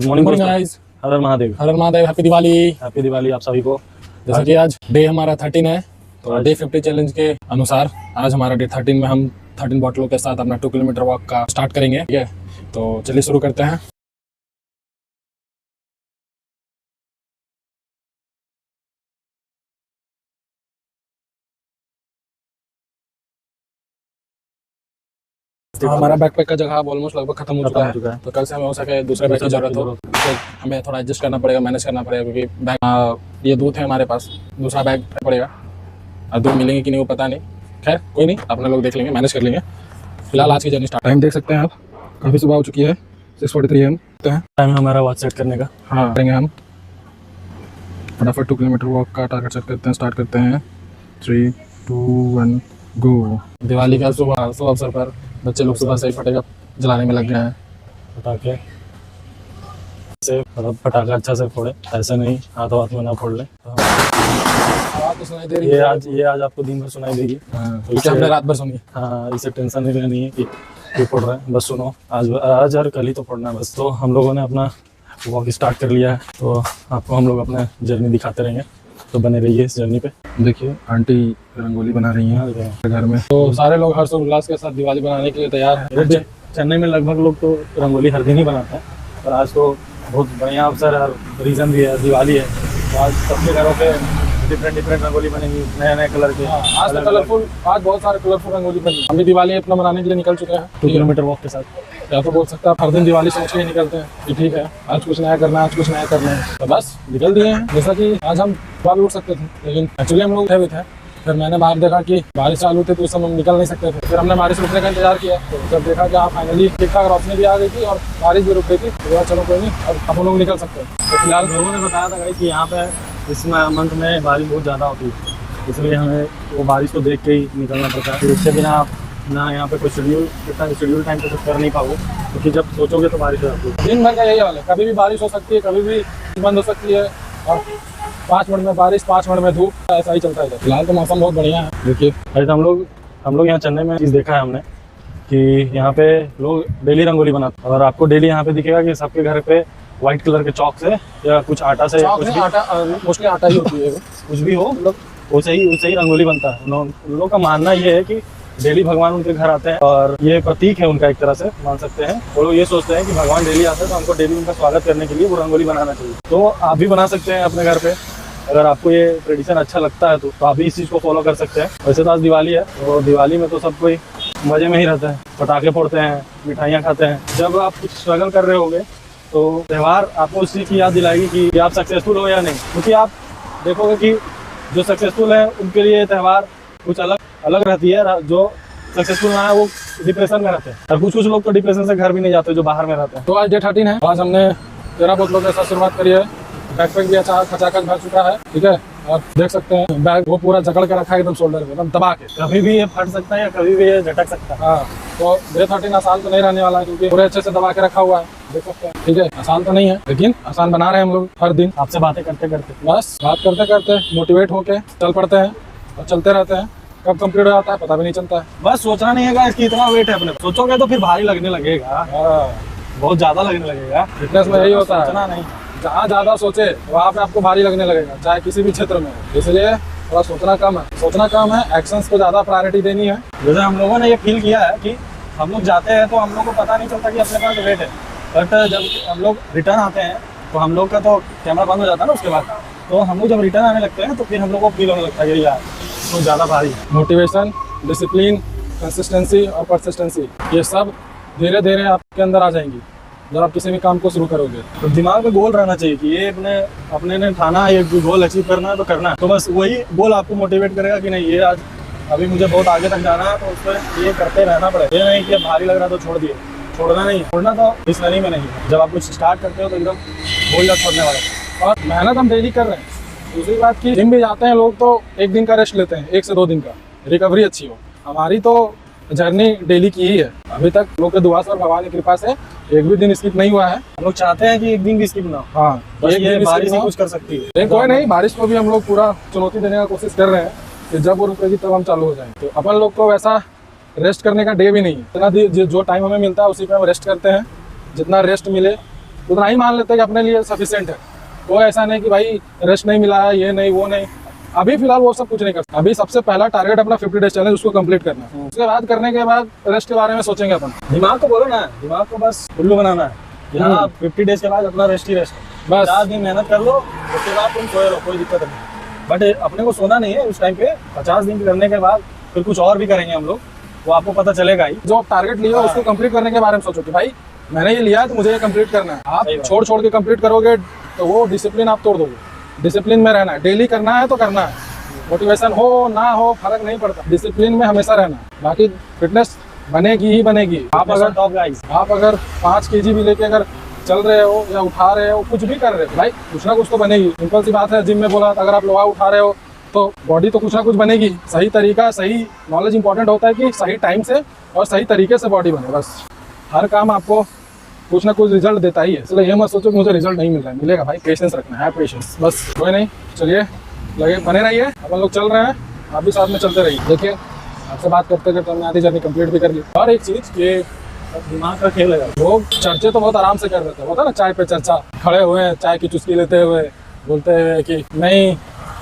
Morning guys, हर हर महादेव, हर हर Mahadev. Happy Diwali. Happy Diwali आप सभी को। जैसा कि आज डे हमारा 13 है, तो डे 50 चैलेंज के अनुसार आज हमारा डे 13 में हम 13 बॉटलों के साथ अपना 2 किलोमीटर वॉक का स्टार्ट करेंगे। ठीक है, तो चलिए शुरू करते हैं। हमारा बैकपैक का जगह ऑलमोस्ट लगभग खत्म हो चुका है, तो कल से हमें हो सके दूसरे बैग की जरूरत हो तो हमें थोड़ा एडजस्ट करना पड़ेगा, मैनेज करना पड़ेगा, क्योंकि बैग ये 2 थे हमारे पास, दूसरा बैग पड़ेगा और 2 मिलेंगे कि नहीं वो पता नहीं। खैर कोई नहीं, अपने लोग देख लेंगे, मैनेज कर लेंगे। फिलहाल आज की जर्नी स्टार्ट। टाइम देख सकते हैं आप, काफ़ी सुबह हो चुकी है, 6:43 AM टाइम हमारा वॉच सेट करने का। हाँ करेंगे हम फटाफट 2 किलोमीटर वॉक का टारगेट सेट करते हैं। स्टार्ट करते हैं 3, 2, 1 गो। दिवाली का शुभ अवसर पर बच्चे लोग सुबह से ही पटाखा जलाने में लग गए हैं। पटाखे से मतलब पटाखा अच्छा से फोड़े, ऐसे नहीं हाथों हाथ में ना फोड़ ले। आवाज़ तो सुनाई दे रही है। ये आज आपको दिन भर सुनाई देगी। क्योंकि हमने रात भर सुनी। हाँ, इसे टेंशन नहीं लेनी है कि फोड़ रहे हैं, बस सुनो। आज और कल ही तो फोड़ना है बस। तो हम लोगों ने अपना वॉक स्टार्ट कर लिया है, तो आपको हम लोग अपना जर्नी दिखाते रहेंगे, तो बने रहिए इस जर्नी पे। देखिए आंटी रंगोली बना रही हैं घर में, तो सारे लोग हर्षोल्लास के साथ दिवाली बनाने के लिए तैयार हैं। चेन्नई में लगभग लोग तो रंगोली हर दिन ही बनाते हैं, पर आज तो बहुत बढ़िया अवसर है और रीज़न भी है, दिवाली है, तो आज सबके घरों पे डिफरेंट रंगोली बनेगी, नए नए कलर के। आज तो कलरफुल, आज बहुत सारे कलरफुल रंगोली बनी। हम भी दिवाली अपना मनाने के लिए निकल चुके हैं 2 किलोमीटर वॉक के साथ। या तो बोल सकता है हर दिन दिवाली सोच के ही निकलते हैं कि ठीक है आज कुछ नया करना है, आज कुछ नया करना है, तो बस निकल दिए हैं। जैसा कि आज हम सुबह भी उठ सकते थे, लेकिन एक्चुअली हम लोग उठे हुए थे। फिर मैंने बाहर देखा कि बारिश चालू थी, तो उस समय हम निकल नहीं सकते थे। फिर हमने बारिश रुकने का इंतजार किया, तो जब देखा कि फाइनली ठीक ठाक रोशनी भी आ गई थी और बारिश भी रुक गई थी, तो चलो कोई नहीं, अब अपन लोग निकल सकते हैं। तो फिलहाल लोगों ने बताया था कि यहाँ पे इस मंथ में बारिश बहुत ज़्यादा होती है, इसलिए हमें वो बारिश को देख के ही निकलना पड़ता है। इसके बिना आप ना यहाँ पे कोई शेड्यूल टाइम पे कुछ कर नहीं पाओगे, क्योंकि जब सोचोगे तो बारिश हो जाती है। दिन भर का यही हाल है, कभी भी बारिश हो सकती है, कभी भी बंद हो सकती है, और 5 मिनट में बारिश, 5 मिनट में धूप, ऐसा ही चलता है। फिलहाल तो मौसम बहुत बढ़िया है। देखिए ऐसे हम लोग यहाँ चेन्नई में चीज़ देखा है हमने कि यहाँ पे लोग डेली रंगोली बनाते हैं, और आपको डेली यहाँ पे दिखेगा कि सबके घर पे व्हाइट कलर के चौक से या कुछ आटा से, मोस्टली आटा ही होती है, कुछ भी हो, मतलब वैसे ही रंगोली बनता है। उन लोगों का मानना ये है कि डेली भगवान उनके घर आते हैं, और ये प्रतीक है उनका, एक तरह से मान सकते हैं। वो लोग ये सोचते हैं कि भगवान डेली आते हैं, तो हमको डेली उनका स्वागत करने के लिए वो रंगोली बनाना चाहिए। तो आप भी बना सकते हैं अपने घर पे, अगर आपको ये ट्रेडिशन अच्छा लगता है तो आप भी इस चीज़ को फॉलो कर सकते हैं। वैसे तो आज दिवाली है, तो दिवाली में तो सब कोई मज़े में ही रहता है, पटाखे फोड़ते हैं, मिठाइयाँ खाते हैं। जब आप कुछ स्ट्रगल कर रहे होंगे तो त्यौहार आपको उस चीज़ की याद दिलाएगी कि आप सक्सेसफुल हो या नहीं, क्योंकि आप देखोगे कि जो सक्सेसफुल है उनके लिए त्यौहार कुछ अलग रहती है, जो सक्सेसफुल ना है वो डिप्रेशन में रहते हैं, और कुछ लोग तो डिप्रेशन से घर भी नहीं जाते जो बाहर में रहते हैं। तो आज डे 13 है। आज हमने 13 बोतलों के साथ शुरुआत करी है। बैकपैक भी अच्छा खचाखच भर चुका है, ठीक है, और देख सकते हैं बैग वो पूरा जकड़ के रखा है एकदम शोल्डर में, एकदम दबा के। कभी भी ये फट सकता है या कभी भी ये झटक सकता है। हाँ, तो डे 13 आसान तो नहीं रहने वाला है, क्योंकि पूरे अच्छे से दबा के रखा हुआ है, देख सकते हैं। ठीक है, आसान तो नहीं है, लेकिन आसान बना रहे हैं हम लोग हर दिन। आपसे बातें करते करते, बस बात करते करते मोटिवेट होके चल पड़ते हैं और चलते रहते हैं। कब कंप्लीट हो जाता है पता भी नहीं चलता है। बस सोचना नहीं है इसकी इतना वेट है अपने, सोचोगे तो फिर भारी लगने लगेगा, बहुत ज्यादा लगने लगेगा। फिटनेस में यही होता है, सोचना नहीं, जहाँ ज्यादा सोचे वहाँ पे आपको भारी लगने लगेगा, चाहे किसी भी क्षेत्र में हो। इसलिए थोड़ा सोचना कम है, एक्शंस को ज्यादा प्रायोरिटी देनी है। जैसे हम लोगों ने ये फील किया है कि हम लोग जाते हैं तो हम लोग को पता नहीं चलता कि अपने पास वेट है, बट जब हम लोग रिटर्न आते हैं तो हम लोग का तो कैमरा बंद हो जाता है ना उसके बाद, तो हम लोग जब रिटर्न आने लगते हैं तो फिर हम लोग को फील होने लगता है कि यार तो ज़्यादा भारी। मोटिवेशन, डिसिप्लिन, कंसिस्टेंसी और परसिस्टेंसी, ये सब धीरे धीरे आपके अंदर आ जाएंगी जब आप किसी भी काम को शुरू करोगे। तो दिमाग में गोल रहना चाहिए कि ये अपने ने ठाना है, ये गोल अचीव करना है तो करना है, तो बस वही गोल आपको मोटिवेट करेगा कि नहीं ये आज अभी मुझे बहुत आगे तक जाना है, तो उस पर ये करते रहना पड़ेगा। ये नहीं कि भारी लग रहा तो छोड़ दिए, छोड़ना नहीं, छोड़ना तो इस नदी में नहीं है। जब आप कुछ स्टार्ट करते हो तो एकदम बोल जा छोड़ने वाले, और मेहनत हम डेली कर रहे हैं। दूसरी बात की जिम भी जाते हैं लोग तो 1 दिन का रेस्ट लेते हैं, 1 से 2 दिन का, रिकवरी अच्छी हो। हमारी तो जर्नी डेली की ही है, अभी तक लोग के दुआ से और भगवान की कृपा से एक भी दिन स्किप नहीं हुआ है। हम लोग चाहते हैं कि एक दिन भी स्किप ना हो। हाँ, बस ये बारिश ही कुछ कर सकती है, लेकिन कोई नहीं, बारिश को भी हम लोग पूरा चुनौती देने का कोशिश कर रहे हैं कि जब वो रुकेगी तब हम चालू हो जाएंगे। तो अपन लोग को वैसा रेस्ट करने का डे भी नहीं है, इतना जो टाइम हमें मिलता है उसी पे हम रेस्ट करते हैं। जितना रेस्ट मिले उतना ही मान लेते हैं कि अपने लिए सफिशिएंट है। कोई ऐसा नहीं कि भाई रेस्ट नहीं मिला है, ये नहीं वो नहीं। अभी फिलहाल वो सब कुछ नहीं कर सकते। अभी सबसे पहला टारगेट अपना 50 डेज चैलेंज उसको कंप्लीट करना है। उसके बाद करने के बाद रेस्ट के बारे में सोचेंगे अपन। दिमाग को बोलो ना, दिमाग को बस उल्लू बनाना है। यहाँ 50 डेज के बाद अपना रेस्ट ही रेस्ट, बस 50 दिन मेहनत कर लो, उसके बाद तुम सोए रहो, कोई दिक्कत नहीं। बट अपने को सोना नहीं है उस टाइम पे। 50 दिन करने के बाद फिर कुछ और भी करेंगे हम लोग, वो आपको पता चलेगा ही। जो आप टारगेट लिया उसको कंप्लीट करने के बारे में सोचो कि भाई मैंने ये लिया है तो मुझे ये कंप्लीट करना है। आप छोड़ छोड़ के कंप्लीट करोगे तो वो डिसिप्लिन आप तोड़ दोगे। डिसिप्लिन में रहना है, डेली करना है तो करना है, मोटिवेशन हो ना हो फर्क नहीं पड़ता, डिसिप्लिन में हमेशा रहना है। बाकी फिटनेस बनेगी ही बनेगी। आप अगर 5 kg भी लेके अगर चल रहे हो या उठा रहे हो, कुछ भी कर रहे हो भाई, कुछ ना कुछ तो बनेगी। सिंपल सी बात है, जिम में बोला अगर आप लोहा उठा रहे हो तो बॉडी तो कुछ ना कुछ बनेगी। सही तरीका, सही नॉलेज इंपॉर्टेंट होता है कि सही टाइम से और सही तरीके से बॉडी बने। बस हर काम आपको कुछ ना कुछ रिजल्ट देता ही है, इसलिए ये मत सोचो कि मुझे रिजल्ट नहीं मिल रहा है। मिलेगा भाई, पेशेंस रखना है, पेशेंस। बस कोई नहीं, चलिए लगे बने रहिए, अपन लोग चल रहे हैं, आप भी साथ में चलते रहिए। देखिए आपसे बात करते करते हमने आधी जर्नी कंप्लीट भी कर ली। और एक चीज़ ये दिमाग का खेल है। लोग चर्चे तो बहुत आराम से कर देते हैं, होता है ना, चाय पे चर्चा, खड़े हुए हैं चाय की चुस्की लेते हुए, बोलते हुए कि नहीं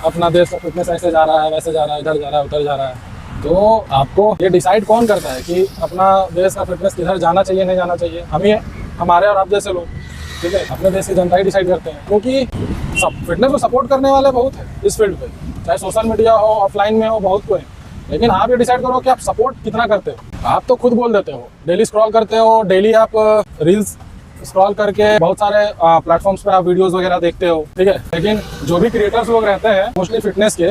अपना देश का फिटनेस ऐसे जा रहा है, वैसे जा रहा है, इधर जा रहा है, उधर जा रहा है। तो आपको ये डिसाइड कौन करता है कि अपना देश का फिटनेस किधर जाना चाहिए, नहीं जाना चाहिए? हम ही, हमारे और आप जैसे लोग, ठीक है, अपने देश की जनता ही डिसाइड करते हैं। क्योंकि सब फिटनेस को सपोर्ट करने वाले बहुत हैं इस फील्ड पे, चाहे सोशल मीडिया हो, ऑफलाइन में हो, बहुत कोई। लेकिन आप ये डिसाइड करो कि आप सपोर्ट कितना करते हो। आप तो खुद बोल देते हो, डेली स्क्रॉल करते हो, डेली आप रील्स स्क्रॉल करके बहुत सारे प्लेटफॉर्म्स पे आप वीडियोस वगैरह देखते हो, ठीक है। लेकिन जो भी क्रिएटर्स लोग रहते हैं मोस्टली फिटनेस के,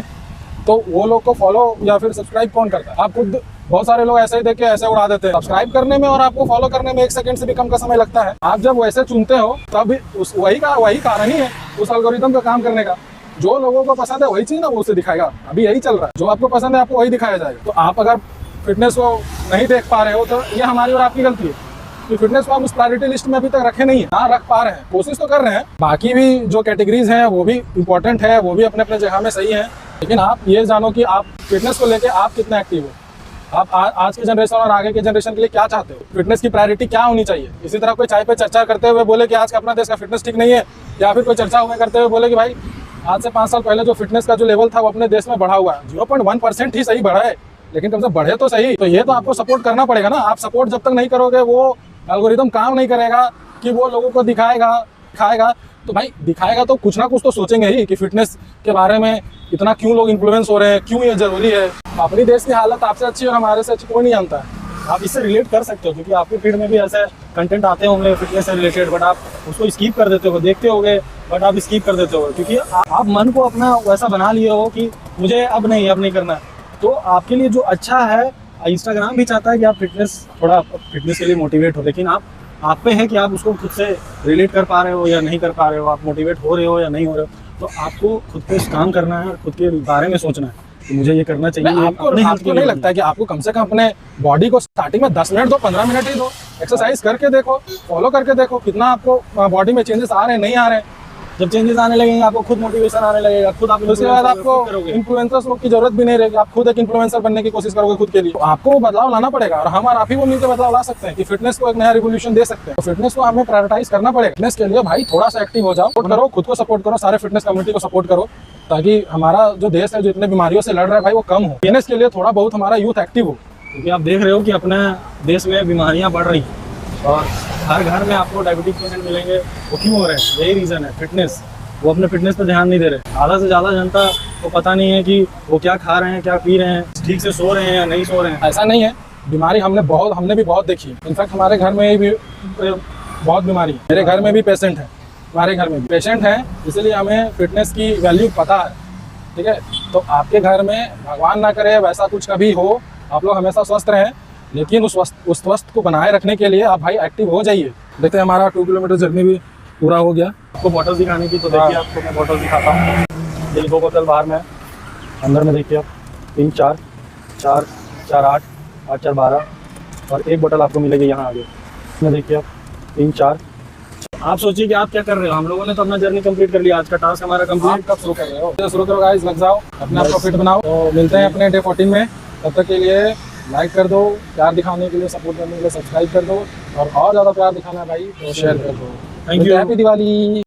तो वो लोग को फॉलो या फिर सब्सक्राइब कौन करता है? आप खुद, बहुत सारे लोग ऐसे ही देख के ऐसे उड़ा देते हैं। सब्सक्राइब करने में और आपको फॉलो करने में 1 सेकंड से भी कम का समय लगता है। आप जब वैसे चुनते हो तब वही कारण ही है उस एल्गोरिथम का काम करने का। जो लोगों को पसंद है वही चीज ना वो उसे दिखाएगा। अभी यही चल रहा है, जो आपको पसंद है आपको वही दिखाया जाएगा। तो आप अगर फिटनेस को नहीं देख पा रहे हो तो ये हमारी और आपकी गलती है कि फिटनेस को आप उस प्रायोरिटी लिस्ट में अभी तक रखे नहीं है। हाँ, रख पा रहे हैं, कोशिश तो कर रहे हैं। बाकी भी जो कैटेगरीज हैं वो भी इंपॉर्टेंट है, वो भी अपने अपने जगह में सही है। लेकिन आप ये जानो कि आप फिटनेस को लेके आप कितना एक्टिव हो। आप आज के जनरेशन और आगे के जनरेशन के लिए क्या चाहते हो? फिटनेस की प्रायोरिटी क्या होनी चाहिए? इसी तरह कोई चाय पे चर्चा करते हुए बोले कि आज का अपना देश का फिटनेस ठीक नहीं है, या फिर कोई चर्चा हुए करते हुए बोले कि भाई आज से 5 साल पहले जो फिटनेस का जो लेवल था वो अपने देश में बढ़ा हुआ है। 0.1% ही सही बढ़ा है, लेकिन कम से बढ़े तो सही। तो ये तो आपको सपोर्ट करना पड़ेगा ना। आप सपोर्ट जब तक नहीं करोगे वो एल्गोरिदम काम नहीं करेगा कि वो लोगों को दिखाएगा। तो भाई दिखाएगा तो कुछ ना कुछ तो सोचेंगे ही कि फिटनेस के बारे में इतना क्यों लोग इन्फ्लुएंस हो रहे हैं, क्यों ये जरूरी है। अपनी देश की हालत आपसे अच्छी और हमारे से अच्छी कोई नहीं जानता है। आप इससे रिलेट कर सकते हो क्योंकि आपके फीड में भी ऐसे कंटेंट आते होंगे फिटनेस से रिलेटेड, बट आप उसको स्किप कर देते हो, देखते होगे बट आप स्किप कर देते हो क्योंकि आप मन को अपना वैसा बना लिए हो कि मुझे अब नहीं करना है। तो आपके लिए जो अच्छा है, इंस्टाग्राम भी चाहता है कि आप थोड़ा फिटनेस के लिए मोटिवेट हो, लेकिन आप पे है कि आप उसको खुद से रिलेट कर पा रहे हो या नहीं कर पा रहे हो, आप मोटिवेट हो रहे हो या नहीं हो रहे हो। तो आपको खुद पे काम करना है और खुद के बारे में सोचना है कि मुझे ये करना चाहिए। आपको नहीं लगता है कि आपको कम से कम अपने बॉडी को स्टार्टिंग में 10 मिनट दो, 15 मिनट ही दो, एक्सरसाइज करके देखो, फॉलो करके देखो कितना आपको बॉडी में चेंजेस आ रहे हैं, नहीं आ रहे हैं। जब चेंजेस आने लगेंगे आपको खुद मोटिवेशन आने लगेगा, खुद आप उसके बाद आपको इन्फ्लुएंसर्स लोग की जरूरत भी नहीं रहेगी। आप खुद एक इन्फ्लुएंसर बनने की कोशिश करोगे खुद के लिए। तो आपको बदलाव लाना पड़ेगा और हम और आप ही वो मिलकर बदलाव ला सकते हैं कि फिटनेस को एक नया रिवोल्यूशन दे सकते हैं। तो फिटनेस को हमें प्रायोरिटाइज करना पड़ेगा। फिटनेस के लिए भाई थोड़ा सा एक्टिव हो जाओ, सपोर्ट करो, खुद को सपोर्ट करो, सारे फिटनेस कम्युनिटी को सपोर्ट करो, ताकि हमारा जो देश है जो इतने बीमारियों से लड़ रहा है भाई वो कम हो। फिटनेस के लिए थोड़ा बहुत हमारा यूथ एक्टिव हो, क्योंकि आप देख रहे हो कि अपने देश में बीमारियां बढ़ रही हैं और हर घर में आपको डायबिटिक पेशेंट मिलेंगे। वो क्यों हो रहे हैं? यही रीज़न है, फिटनेस। वो अपने फिटनेस पर ध्यान नहीं दे रहे। आधा से ज़्यादा जनता को पता नहीं है कि वो क्या खा रहे हैं, क्या पी रहे हैं, ठीक से सो रहे हैं या नहीं सो रहे हैं। ऐसा नहीं है, बीमारी हमने भी बहुत देखी है। इनफैक्ट हमारे घर में भी बहुत बीमारी है। मेरे घर में भी पेशेंट है, हमारे घर में भी पेशेंट हैं, इसलिए हमें फिटनेस की वैल्यू पता है, ठीक है। तो आपके घर में भगवान ना करे वैसा कुछ कभी हो, आप लोग हमेशा स्वस्थ रहें, लेकिन उस स्वस्थ को बनाए रखने के लिए आप भाई एक्टिव हो जाइए। देखते हैं हमारा 2 किलोमीटर जर्नी भी पूरा हो गया। आपको बॉटल दिखाने की तो देखिए, आपको मैं बॉटल दिखाता हूँ। ये 2 बोतल बाहर में, अंदर में देखिए आप 3, 4, 4, 4, 8, 8, 4, 12 और 1 बोतल आपको मिलेगी यहाँ आगे। इसमें देखिए आप 3, 4। आप सोचिए कि आप क्या कर रहे हो। हम लोगों ने तो अपना जर्नी कंप्लीट कर लिया, आज का टास्क हमारा कंप्लीट। कब शुरू कर रहे हो? शुरू करो गाइस, लग जाओ, अपना प्रॉफिट बनाओ। तो मिलते हैं अपने डे 14 में। तब तक के लिए लाइक कर दो, प्यार दिखाने के लिए, सपोर्ट करने के लिए सब्सक्राइब कर दो, और ज़्यादा प्यार दिखाना है भाई तो शेयर कर दो। Thank you. हैप्पी दिवाली।